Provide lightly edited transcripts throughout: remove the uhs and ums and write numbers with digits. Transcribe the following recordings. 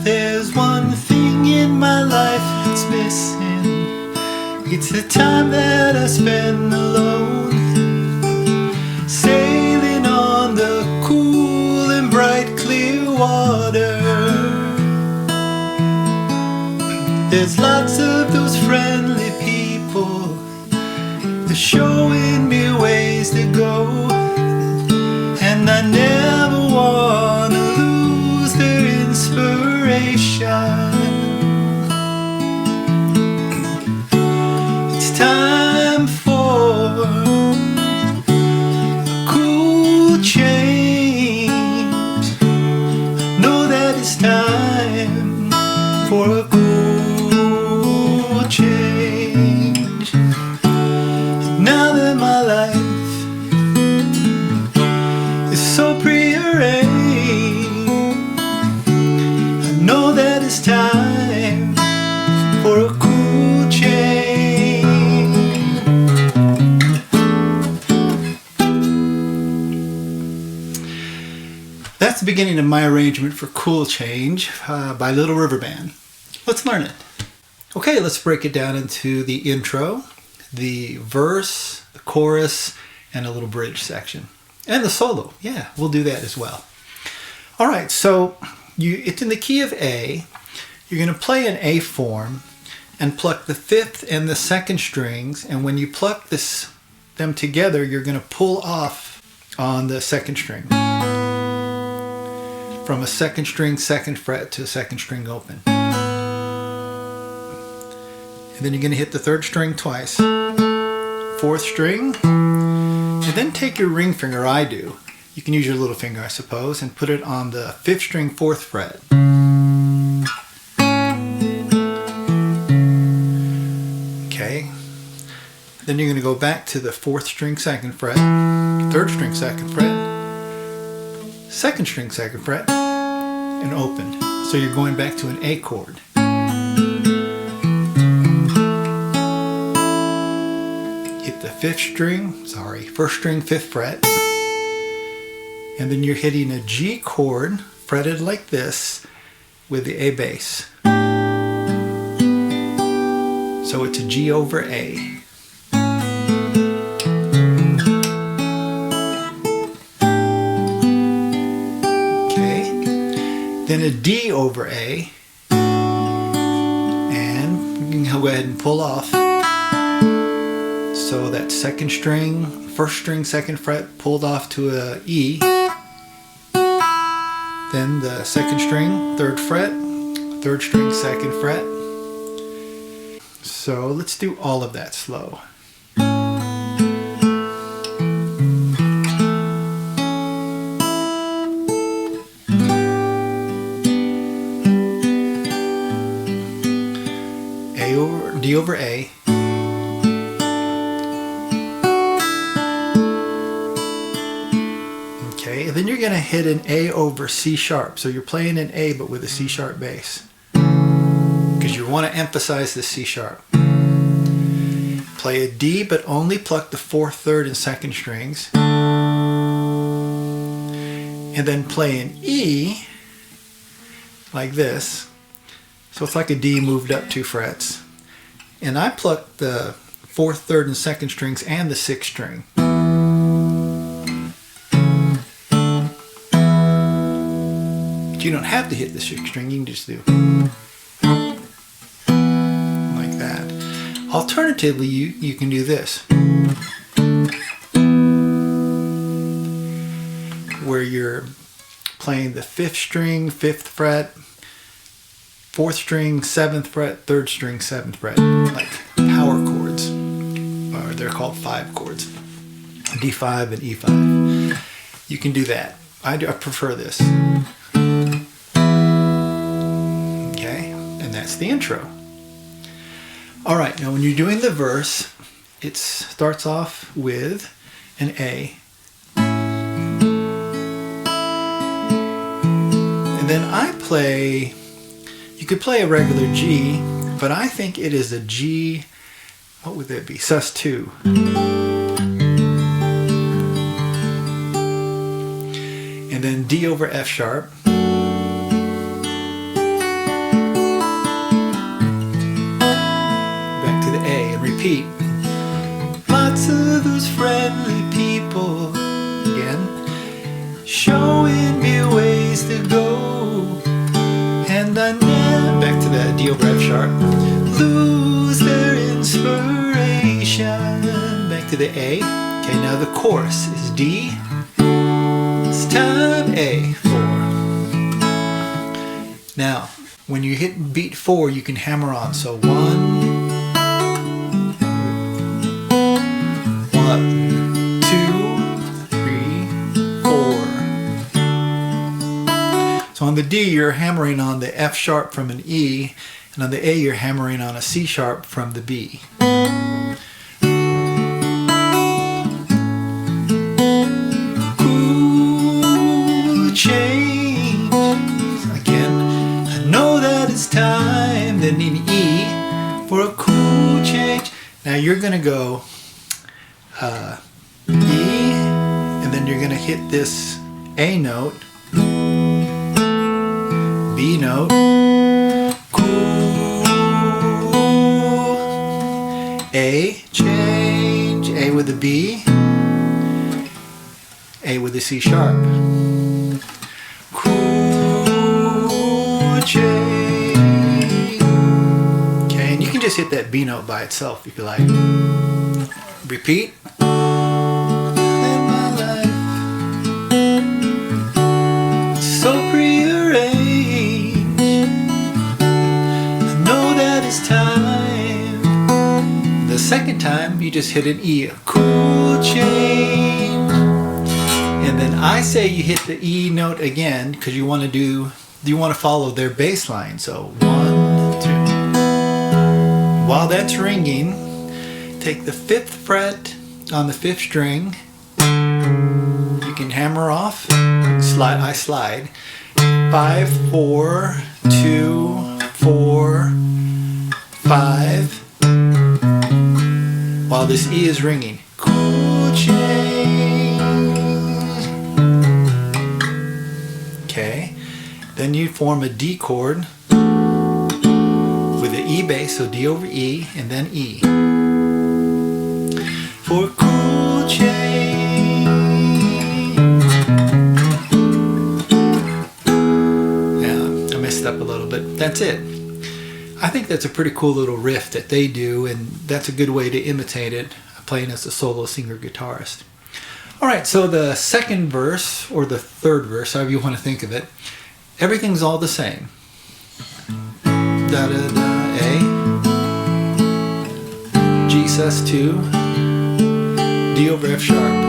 If there's one thing in my life that's missing, it's the time that I spend alone, sailing on the cool and bright clear water. There's lots of those friendly people, they're showing me ways to go, and I never want to lose their inspiration. It's time for a cool change. I know that it's time for a cool change. Now that my life is so prearranged, I know that it's time for a cool change. That's the beginning of my arrangement for Cool Change by Little River Band. Let's learn it. Okay, let's break it down into the intro, the verse, the chorus, and a little bridge section. And the solo. Yeah, we'll do that as well. All right, so it's in the key of A. You're going to play an A form and pluck the 5th and the 2nd strings. And when you pluck them together, you're going to pull off on the 2nd string. From a 2nd string, 2nd fret to a 2nd string open. And then you're going to hit the 3rd string twice, 4th string, and then take your ring finger, I do. You can use your little finger, I suppose, and put it on the 5th string, 4th fret. Okay. Then you're going to go back to the 4th string, 2nd fret, 3rd string, 2nd fret, 2nd string, 2nd fret, and open. So you're going back to an A chord. Hit the 1st string, 5th fret, and then you're hitting a G chord fretted like this with the A bass. So it's a G over A. Okay, then a D over A, and you can go ahead and pull off. So that 2nd string, 1st string, 2nd fret pulled off to a E. Then the 2nd string, 3rd fret, 3rd string, 2nd fret. So let's do all of that slow. D over A. Okay, and then you're going to hit an A over C sharp. So you're playing an A but with a C sharp bass, because you want to emphasize the C sharp. Play a D but only pluck the 4th, 3rd, and 2nd strings. And then play an E like this. So it's like a D moved up 2 frets. And I pluck the 4th, 3rd, and 2nd strings and the 6th string. But you don't have to hit the 6th string, you can just do like that. Alternatively, you can do this, where you're playing the 5th string, 5th fret, 4th string, 7th fret, 3rd string, 7th fret, like power chords, or they're called 5 chords, D5 and E5. You can do that. I prefer this. Okay, and that's the intro. All right, now when you're doing the verse, it starts off with an A. And then I play, you could play a regular G, but I think it is a G, what would that be? sus2. And then D over F sharp. And I never, back to the D over F sharp, lose their inspiration. Back to the A. Okay, now the chorus is D. This time A, 4. Now, when you hit beat 4, you can hammer on. So 1, 2, 3, 4. So on the D, you're hammering on the F sharp from an E, and on the A, you're hammering on a C sharp from the B. Cool change. Again, I know that it's time. Then in E for a cool change. Now you're going to go E, and then you're going to hit this A note, B note, cool, A, change, A with a B, A with a C sharp, cool, change. Okay, and you can just hit that B note by itself if you like. Repeat. So prearranged, I know that it's time. The second time you just hit an E, a cool change. And then I say you hit the E note again because you want to follow their bass line. So 1, 2. While that's ringing, take the 5th fret on the 5th string. You can hammer off, slide, I slide. 5, 4, 2, 4, 5. While this E is ringing. Cool change. Okay. Then you form a D chord with the E bass, so D over E, and then E. For cool change. Up a little bit. That's it. I think that's a pretty cool little riff that they do, and that's a good way to imitate it, playing as a solo singer-guitarist. Alright, so the second verse, or the third verse, however you want to think of it, everything's all the same. Da da da, A, G sus2, D over F sharp.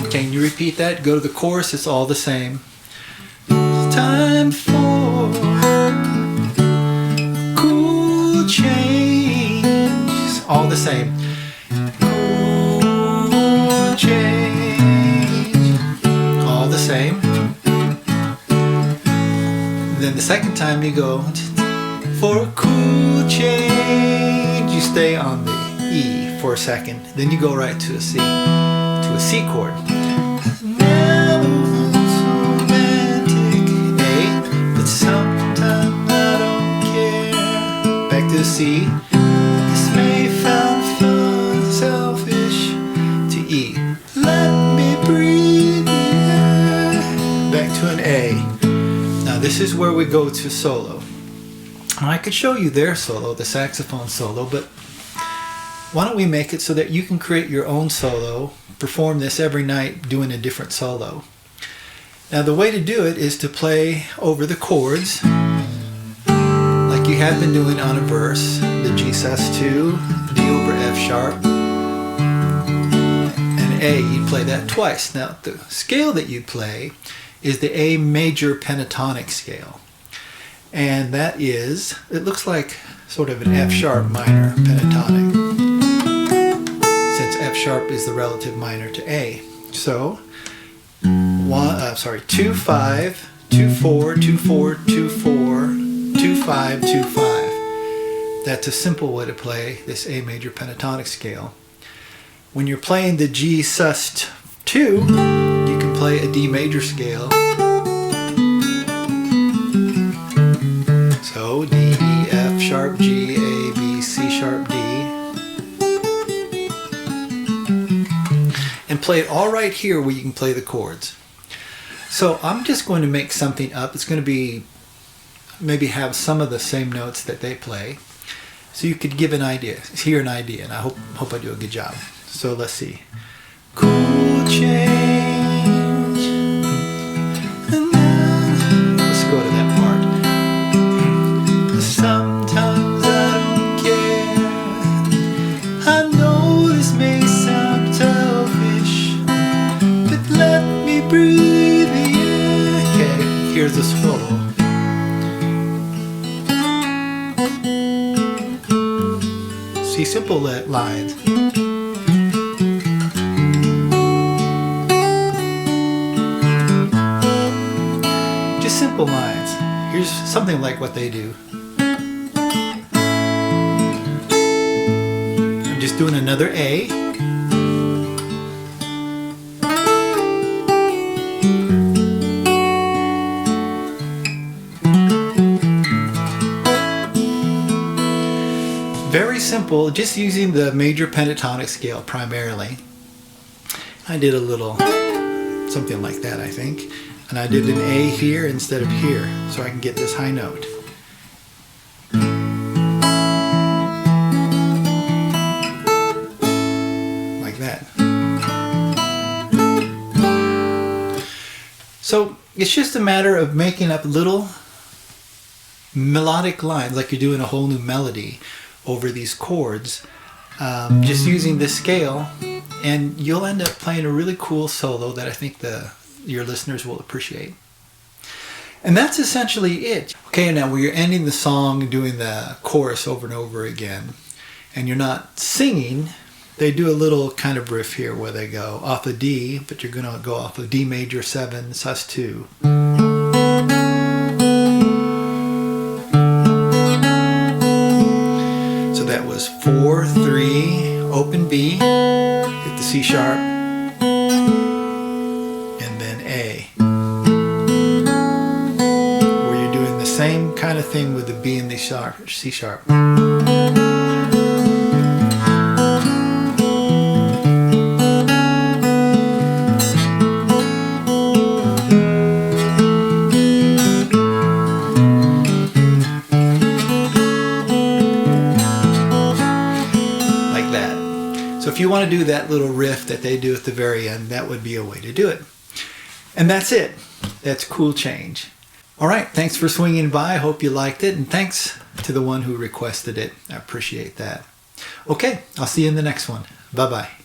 Can you repeat that? Go to the chorus, it's all the same. It's time for cool change. It's all the same. Cool change. All the same. Then the second time you go for a cool change. You stay on the E for a second. Then you go right to a C. To a C chord. C. This may sound fun, selfish to E. Let me breathe the air. Back to an A. Now this is where we go to solo. I could show you their solo, the saxophone solo, but why don't we make it so that you can create your own solo, perform this every night doing a different solo. Now the way to do it is to play over the chords like you have been doing on a verse, the G sus2, D over F sharp, and A. You'd play that twice. Now the scale that you play is the A major pentatonic scale, and that is, it looks like sort of an F sharp minor pentatonic, since F sharp is the relative minor to A. So 2 5 2 4 2 4 2 4 2 5 2 5. That's a simple way to play this A major pentatonic scale. When you're playing the G sus2, you can play a D major scale. So D, E, F sharp, G, A, B, C sharp, D. And play it all right here where you can play the chords. So I'm just going to make something up. It's going to be maybe have some of the same notes that they play. So you could give an idea, hear an idea, and I hope I do a good job. So let's see. Cool change. Let's go to that part. Sometimes I don't care. I know this may sound selfish, but let me breathe the air. Okay, here's the solo. See, simple lines. Just simple lines. Here's something like what they do. I'm just doing another A. Very simple, just using the major pentatonic scale primarily. I did a little something like that, I think. And I did an A here instead of here, so I can get this high note. Like that. So it's just a matter of making up little melodic lines, like you're doing a whole new melody over these chords, just using this scale, and you'll end up playing a really cool solo that I think your listeners will appreciate. And that's essentially it. Okay, now when you're ending the song doing the chorus over and over again, and you're not singing, they do a little kind of riff here where they go off a D, but you're going to go off of D major 7, sus2. That was 4, 3, open B, hit the C sharp, and then A. Where you're doing the same kind of thing with the B and the C sharp. So if you want to do that little riff that they do at the very end, that would be a way to do it. And that's it. That's Cool Change. All right, thanks for swinging by. I hope you liked it. And thanks to the one who requested it. I appreciate that. Okay, I'll see you in the next one. Bye-bye.